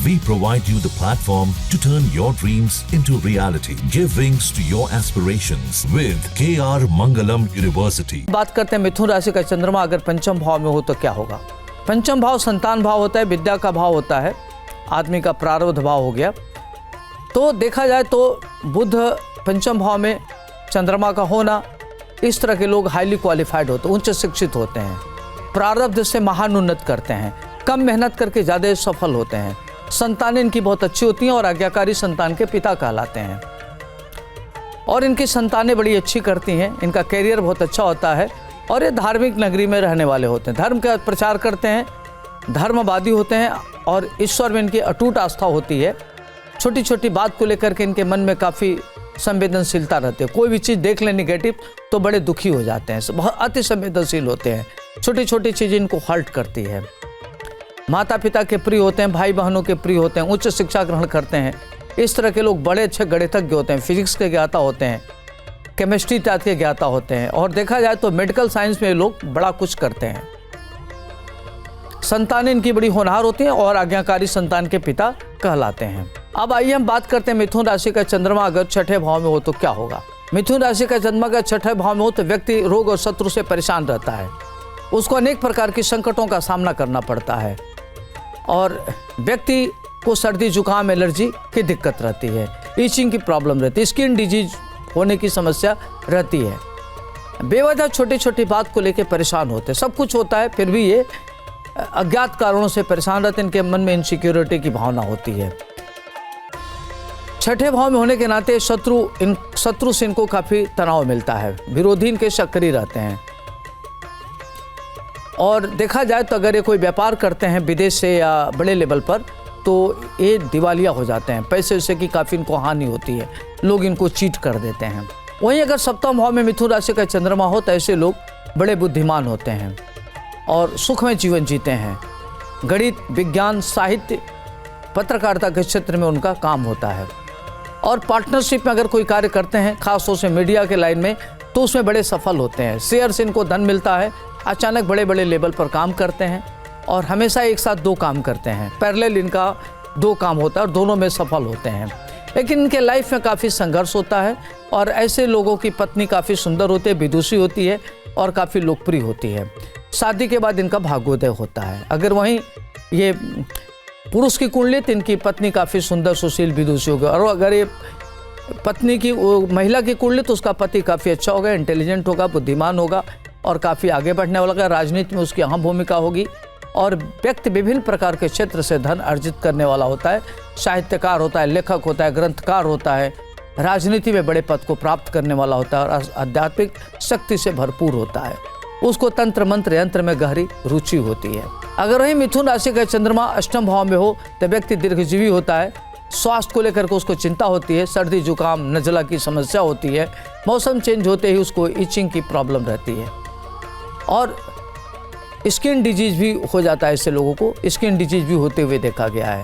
We provide you the platform to turn your dreams into reality. Give wings to your aspirations with KR Mangalam University. बात करते हैं मिथुन राशि का चंद्रमा अगर पंचम भाव में हो तो क्या होगा। पंचम भाव संतान भाव होता है, विद्या का भाव होता है, आदमी का प्रारब्ध भाव हो गया। तो देखा जाए तो बुध पंचम भाव में चंद्रमा का होना, इस तरह के लोग हाईली क्वालिफाइड होते हैं, उच्च शिक्षित होते हैं, प्रारब्ध से महान उन्नत करते हैं, कम मेहनत करके ज़्यादा सफल होते हैं, संतान इनकी बहुत अच्छी होती हैं और आज्ञाकारी संतान के पिता कहलाते हैं और इनकी संतानें बड़ी अच्छी करती हैं, इनका कैरियर बहुत अच्छा होता है और ये धार्मिक नगरी में रहने वाले होते हैं, धर्म का प्रचार करते हैं, धर्मवादी होते हैं और ईश्वर में इनकी अटूट आस्था होती है। छोटी छोटी बात को लेकर के इनके मन में काफ़ी संवेदनशीलता रहती है, कोई भी चीज़ देख ले निगेटिव तो बड़े दुखी हो जाते हैं, बहुत अति संवेदनशील होते हैं, छोटी छोटी चीज़ें इनको हर्ट करती है। माता पिता के प्रिय होते हैं, भाई बहनों के प्रिय होते हैं, उच्च शिक्षा ग्रहण करते हैं, इस तरह के लोग बड़े अच्छे गणितज्ञ होते हैं, फिजिक्स के ज्ञाता होते हैं, केमिस्ट्री इत्यादि के ज्ञाता होते हैं और देखा जाए तो मेडिकल साइंस में लोग बड़ा कुछ करते हैं। संतानें इनकी बड़ी होनहार होती हैं और आज्ञाकारी संतान के पिता कहलाते हैं। अब आइए हम बात करते हैं मिथुन राशि का चंद्रमा अगर छठे भाव में हो तो क्या होगा। मिथुन राशि का चंद्रमा अगर छठे भाव में हो तो व्यक्ति रोग और शत्रु से परेशान रहता है, उसको अनेक प्रकार की संकटों का सामना करना पड़ता है और व्यक्ति को सर्दी जुकाम एलर्जी की दिक्कत रहती है, ईचिंग की प्रॉब्लम रहती है, स्किन डिजीज होने की समस्या रहती है, बेवजह छोटी छोटी बात को लेकर परेशान होते हैं, सब कुछ होता है फिर भी ये अज्ञात कारणों से परेशान रहते हैं, इनके मन में इनसिक्योरिटी की भावना होती है। छठे भाव में होने के नाते शत्रु से इनको काफ़ी तनाव मिलता है, विरोधी इनके सक्रिय रहते हैं और देखा जाए तो अगर ये कोई व्यापार करते हैं विदेश से या बड़े लेवल पर तो ये दिवालिया हो जाते हैं, पैसे से की काफ़ी इनको हानि होती है, लोग इनको चीट कर देते हैं। वहीं अगर सप्तम भाव में मिथुन राशि का चंद्रमा हो तो ऐसे लोग बड़े बुद्धिमान होते हैं और सुखमय जीवन जीते हैं, गणित विज्ञान साहित्य पत्रकारिता के क्षेत्र में उनका काम होता है और पार्टनरशिप में अगर कोई कार्य करते हैं खासतौर से मीडिया के लाइन में तो उसमें बड़े सफल होते हैं, शेयर से इनको धन मिलता है, अचानक बड़े बड़े लेवल पर काम करते हैं और हमेशा एक साथ दो काम करते हैं, पैरेलल इनका दो काम होता है और दोनों में सफल होते हैं। लेकिन इनके लाइफ में काफ़ी संघर्ष होता है और ऐसे लोगों की पत्नी काफ़ी सुंदर होती है, विदुषी होती है और काफ़ी लोकप्रिय होती है। शादी के बाद इनका भाग्योदय होता है। अगर वहीं ये पुरुष की कुंडली तो इनकी पत्नी काफ़ी सुंदर सुशील विदुषी होगी और अगर ये पत्नी की महिला की कुंडली तो उसका पति काफ़ी अच्छा होगा, इंटेलिजेंट होगा, बुद्धिमान होगा और काफ़ी आगे बढ़ने वाला होगा, राजनीति में उसकी अहम भूमिका होगी और व्यक्ति विभिन्न प्रकार के क्षेत्र से धन अर्जित करने वाला होता है, साहित्यकार होता है, लेखक होता है, ग्रंथकार होता है, राजनीति में बड़े पद को प्राप्त करने वाला होता है और आध्यात्मिक शक्ति से भरपूर होता है, उसको तंत्र मंत्र यंत्र में गहरी रुचि होती है। अगर वही मिथुन राशि का चंद्रमा अष्टम भाव में हो तो व्यक्ति दीर्घजीवी होता है, स्वास्थ्य को लेकर के उसको चिंता होती है, सर्दी जुकाम नज़ला की समस्या होती है, मौसम चेंज होते ही उसको ईचिंग की प्रॉब्लम रहती है और स्किन डिजीज भी हो जाता है, ऐसे लोगों को स्किन डिजीज भी होते हुए देखा गया है।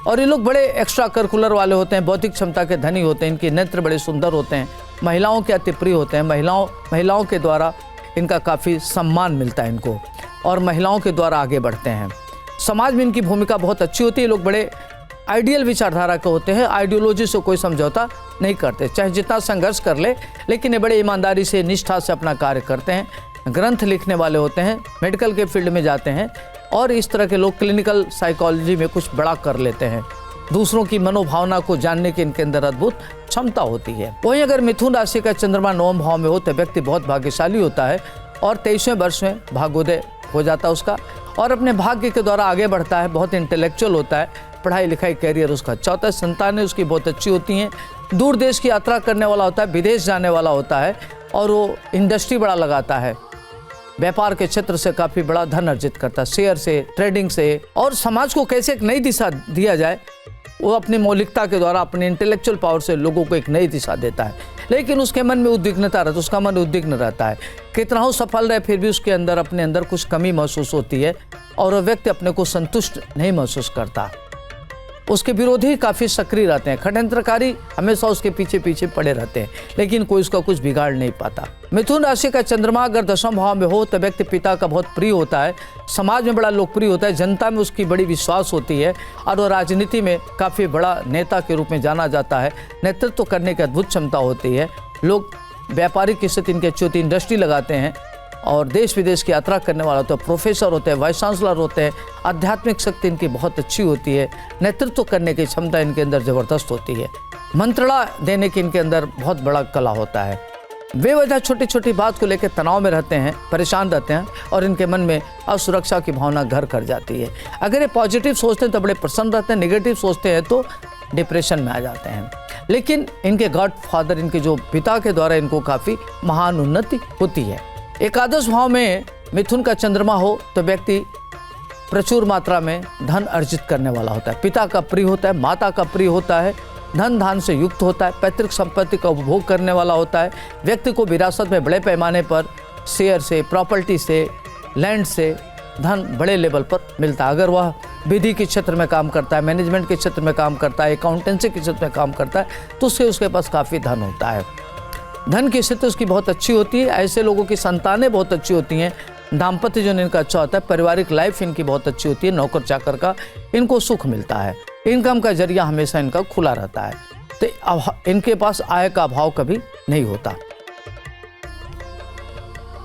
और ये लोग बड़े एक्स्ट्रा करिकुलर वाले होते हैं, बौद्धिक क्षमता के धनी होते हैं, इनके नेत्र बड़े सुंदर होते हैं, महिलाओं के अति प्रिय होते हैं, महिलाओं के द्वारा इनका काफ़ी सम्मान मिलता है इनको और महिलाओं के द्वारा आगे बढ़ते हैं। समाज में इनकी भूमिका बहुत अच्छी होती है, लोग बड़े आइडियल विचारधारा के होते हैं, आइडियोलॉजी से कोई समझौता नहीं करते, चाहे जितना संघर्ष कर ले लेकिन ये बड़े ईमानदारी से निष्ठा से अपना कार्य करते हैं, ग्रंथ लिखने वाले होते हैं, मेडिकल के फील्ड में जाते हैं और इस तरह के लोग क्लिनिकल साइकोलॉजी में कुछ बड़ा कर लेते हैं, दूसरों की मनोभावना को जानने की इनके अंदर अद्भुत क्षमता होती है। वहीं अगर मिथुन राशि का चंद्रमा नवम भाव में हो तो व्यक्ति बहुत भाग्यशाली होता है और 23वें वर्ष में भाग्योदय हो जाता है उसका और अपने भाग्य के द्वारा आगे बढ़ता है, बहुत इंटेलेक्चुअल होता है, पढ़ाई लिखाई कैरियर उसका अच्छा होता है, संतानें उसकी बहुत अच्छी होती हैं, दूर देश की यात्रा करने वाला होता है, विदेश जाने वाला होता है और वो इंडस्ट्री बड़ा लगाता है, व्यापार के क्षेत्र से काफ़ी बड़ा धन अर्जित करता है, शेयर से, ट्रेडिंग से और समाज को कैसे एक नई दिशा दिया जाए वो अपनी मौलिकता के द्वारा अपने इंटेलेक्चुअल पावर से लोगों को एक नई दिशा देता है। लेकिन उसके मन में उद्विग्नता रहती है, उसका मन उद्विग्न रहता है, कितना हो सफल रहे फिर भी उसके अंदर अपने अंदर कुछ कमी महसूस होती है और वह व्यक्ति अपने को संतुष्ट नहीं महसूस करता। उसके विरोधी काफ़ी सक्रिय रहते हैं, षड्यंत्रकारी हमेशा उसके पीछे पीछे पड़े रहते हैं, लेकिन कोई उसका कुछ बिगाड़ नहीं पाता। मिथुन राशि का चंद्रमा अगर दशम भाव में हो तो व्यक्ति पिता का बहुत प्रिय होता है, समाज में बड़ा लोकप्रिय होता है, जनता में उसकी बड़ी विश्वास होती है और वो राजनीति में काफ़ी बड़ा नेता के रूप में जाना जाता है। नेतृत्व करने की अद्भुत क्षमता होती है। लोग व्यापारिक स्थिति इनकी अच्छी होती है, इंडस्ट्री लगाते हैं और देश विदेश की यात्रा करने वाला होता है, प्रोफेसर होते हैं, वाइस चांसलर होते हैं। आध्यात्मिक शक्ति इनकी बहुत अच्छी होती है, नेतृत्व करने की क्षमता इनके अंदर ज़बरदस्त होती है, मंत्रणा देने की इनके अंदर बहुत बड़ा कला होता है। बेवजह छोटी छोटी बात को लेकर तनाव में रहते हैं, परेशान रहते हैं और इनके मन में असुरक्षा की भावना घर कर जाती है। अगर ये पॉजिटिव सोचते हैं तो बड़े प्रसन्न रहते हैं, नेगेटिव सोचते हैं तो डिप्रेशन में आ जाते हैं। लेकिन इनके गॉड फादर, इनके जो पिता के द्वारा इनको काफ़ी महान उन्नति होती है। एकादश भाव में मिथुन का चंद्रमा हो तो व्यक्ति प्रचुर मात्रा में धन अर्जित करने वाला होता है, पिता का प्रिय होता है, माता का प्रिय होता है, धन धान से युक्त होता है, पैतृक संपत्ति का उपभोग करने वाला होता है। व्यक्ति को विरासत में बड़े पैमाने पर शेयर से, प्रॉपर्टी से, लैंड से धन बड़े लेवल पर मिलता है। अगर वह विधि के क्षेत्र में काम करता है, मैनेजमेंट के क्षेत्र में काम करता है, अकाउंटेंसी के क्षेत्र में काम करता है तो उसके पास काफ़ी धन होता है। धन की स्थिति उसकी बहुत अच्छी होती है। ऐसे लोगों की संतानें बहुत अच्छी होती हैं, दाम्पत्य जीवन इनका अच्छा होता है, पारिवारिक लाइफ इनकी बहुत अच्छी होती है, नौकर चाकर का इनको सुख मिलता है, इनकम का जरिया हमेशा इनका खुला रहता है, तो इनके पास आय का अभाव कभी नहीं होता,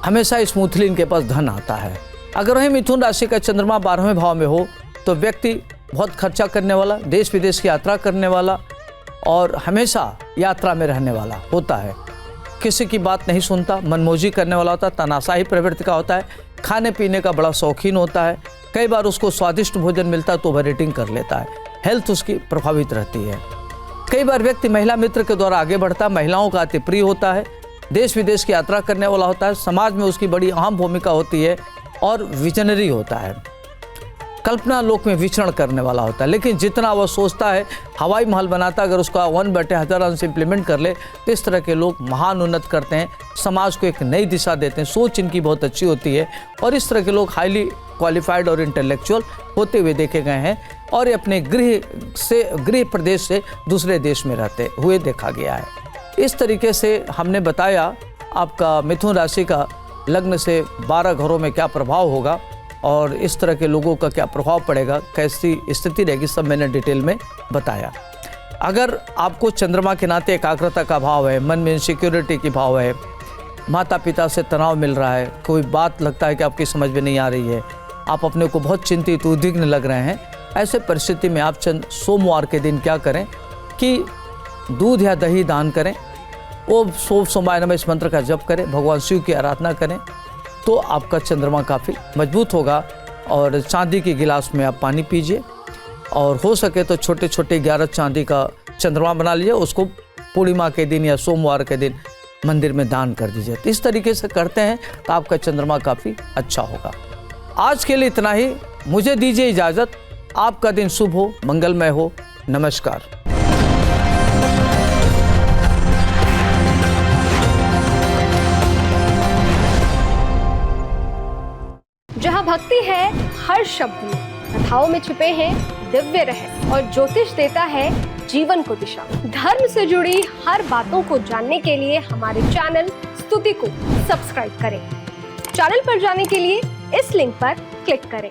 हमेशा स्मूथली इनके पास धन आता है। अगर वही मिथुन राशि का चंद्रमा 12वें भाव में हो तो व्यक्ति बहुत खर्चा करने वाला, देश विदेश की यात्रा करने वाला और हमेशा यात्रा में रहने वाला होता है, किसी की बात नहीं सुनता, मनमौजी करने वाला होता है, तानाशाही प्रवृत्ति का होता है, खाने पीने का बड़ा शौकीन होता है, कई बार उसको स्वादिष्ट भोजन मिलता है तो ओवर ईटिंग कर लेता है, हेल्थ उसकी प्रभावित रहती है। कई बार व्यक्ति महिला मित्र के द्वारा आगे बढ़ता है, महिलाओं का अति प्रिय होता है, देश विदेश की यात्रा करने वाला होता है, समाज में उसकी बड़ी अहम भूमिका होती है और विजनरी होता है, कल्पना लोक में विचरण करने वाला होता है। लेकिन जितना वह सोचता है हवाई महल बनाता है, अगर उसका 1/1000 अंश इम्प्लीमेंट कर ले तो इस तरह के लोग महान उन्नत करते हैं, समाज को एक नई दिशा देते हैं, सोच इनकी बहुत अच्छी होती है और इस तरह के लोग हाईली क्वालिफाइड और इंटेलेक्चुअल होते हुए देखे गए हैं और ये अपने गृह प्रदेश से दूसरे देश में रहते हुए देखा गया है। इस तरीके से हमने बताया आपका मिथुन राशि का लग्न से 12 घरों में क्या प्रभाव होगा और इस तरह के लोगों का क्या प्रभाव पड़ेगा, कैसी स्थिति रहेगी, सब मैंने डिटेल में बताया। अगर आपको चंद्रमा के नाते एकाग्रता का भाव है, मन में इनसिक्योरिटी की भाव है, माता पिता से तनाव मिल रहा है, कोई बात लगता है कि आपकी समझ में नहीं आ रही है, आप अपने को बहुत चिंतित उद्विग्न लग रहे हैं, ऐसे परिस्थिति में आप सोमवार के दिन क्या करें कि दूध या दही दान करें, वो सोमवार नमः इस मंत्र का जप करें, भगवान शिव की आराधना करें तो आपका चंद्रमा काफ़ी मजबूत होगा। और चांदी के गिलास में आप पानी पीजिए और हो सके तो छोटे छोटे 11 चांदी का चंद्रमा बना लीजिए, उसको पूर्णिमा के दिन या सोमवार के दिन मंदिर में दान कर दीजिए। तो इस तरीके से करते हैं तो आपका चंद्रमा काफ़ी अच्छा होगा। आज के लिए इतना ही, मुझे दीजिए इजाज़त। आपका दिन शुभ हो, मंगलमय हो। नमस्कार। जहाँ भक्ति है हर शब्द में, कथाओं में छुपे हैं दिव्य रहस्य और ज्योतिष देता है जीवन को दिशा। धर्म से जुड़ी हर बातों को जानने के लिए हमारे चैनल स्तुति को सब्सक्राइब करें। चैनल पर जाने के लिए इस लिंक पर क्लिक करें।